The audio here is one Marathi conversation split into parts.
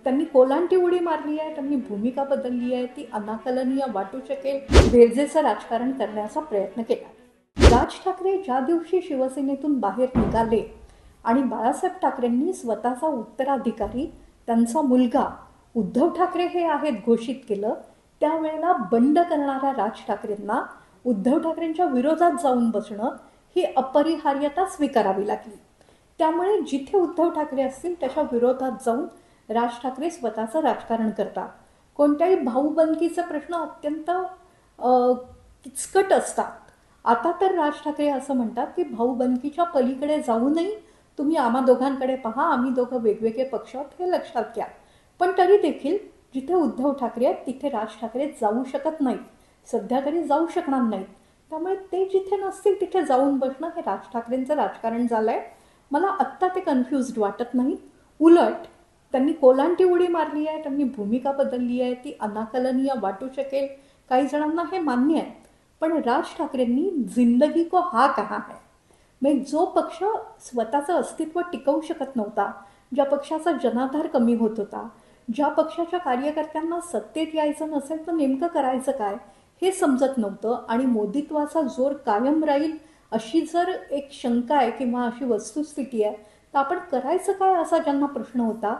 त्यांनी कोलांटी उडी मारली आहे, त्यांनी भूमिका बदलली आहे, ती अनाकलनीय वाटू शकेल बेरजेचं राजकारण करण्याचा प्रयत्न केला. राज ठाकरे ज्या दिवशी शिवसेनेतून बाहेर निघाले आणि बाळासाहेब ठाकरेंनी स्वतःचा उत्तराधिकारी त्यांचा मुलगा उद्धव ठाकरे हे आहेत घोषित केलं, त्यावेळेला बंड करणाऱ्या राज ठाकरेंना उद्धव ठाकरेंच्या विरोधात जाऊन बसणं ही अपरिहार्यता स्वीकारावी लागली. त्यामुळे जिथे उद्धव ठाकरे असतील त्याच्या विरोधात जाऊन राज ठाकरे स्वतःचं राजकारण करतात. कोणत्याही भाऊबंदकीचे प्रश्न अत्यंत किचकट असतात. आता तर राज ठाकरे असं म्हणतात की भाऊबंदकीच्या पलीकडे जाऊनही तुम्ही आम्हा दोघांकडे पहा, आम्ही दोघं वेगवेगळे पक्ष आहोत हे लक्षात घ्या. पण तरी देखील जिथे उद्धव ठाकरे आहेत तिथे राज ठाकरे जाऊ शकत नाहीत, सध्या तरी जाऊ शकणार नाहीत. त्यामुळे ते जिथे नसतील तिथे जाऊन बसणं हे राज ठाकरेंचं राजकारण झालं आहे. मला आत्ता ते कन्फ्युज्ड वाटत नाही. उलट त्यांनी कोलांटी उडी मारली आहे, त्यांनी भूमिका बदलली आहे, ती अनाकलनीय वाटू शकेल काही जणांना, हे मान्य आहे. पण राज ठाकरेंनी जिंदगी को हा कहा है, म्हणजे जो पक्ष स्वतःचं अस्तित्व टिकवू शकत नव्हता, ज्या पक्षाचा जनाधार कमी होत होता, ज्या पक्षाच्या कार्यकर्त्यांना सत्तेत यायचं नसेल तर नेमकं करायचं काय हे समजत नव्हतं आणि मोदीत्वाचा जोर कायम राहील अशी जर एक शंका आहे किंवा अशी वस्तुस्थिती आहे, तर आपण करायचं काय असा ज्यांना प्रश्न होता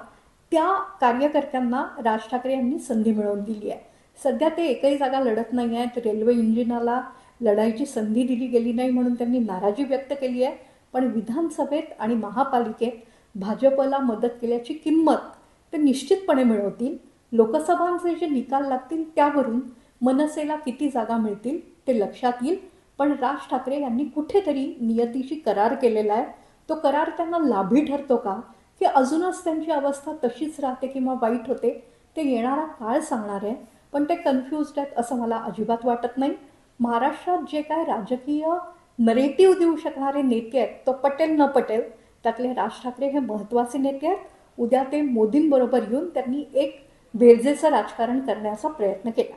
त्या कार्यकर्त्यांना राज ठाकरे यांनी संधी मिळवून दिली आहे. सध्या ते एकही जागा लढत नाही आहेत. रेल्वे इंजिनाला लढायची संधी दिली गेली नाही म्हणून त्यांनी नाराजी व्यक्त केली आहे. पण विधानसभेत आणि महापालिकेत भाजपला मदत केल्याची किंमत ते निश्चितपणे मिळवतील. लोकसभांचे जे निकाल लागतील त्यावरून मनसेला किती जागा मिळतील ते लक्षात येईल. पण राज ठाकरे यांनी कुठेतरी नियतीशी करार केलेला आहे. तो करार त्यांना लाभी ठरतो का की अजूनच त्यांची अवस्था तशीच राहते किंवा वाईट होते, ते येणारा काळ सांगणार आहे. पण ते कन्फ्युज्ड आहेत असं मला अजिबात वाटत नाही. महाराष्ट्रात जे काय राजकीय नरेटिव्ह देऊ शकणारे नेते आहेत, तो पटेल न पटेल त्यातले राज ठाकरे हे महत्त्वाचे नेते आहेत. उद्या ते मोदींबरोबर येऊन त्यांनी एक बेरजेचं राजकारण करण्याचा प्रयत्न केला.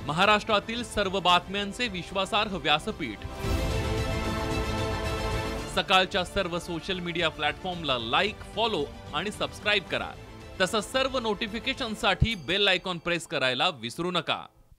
महाराष्ट्रातील सर्व बातम्यांचे विश्वासार्ह व्यासपीठ, सकाळच्या सर्व सोशल मीडिया प्लॅटफॉर्मला लाईक, फॉलो आणि सबस्क्राईब करा. तसंच सर्व नोटिफिकेशनसाठी बेल आयकॉन प्रेस करायला विसरू नका.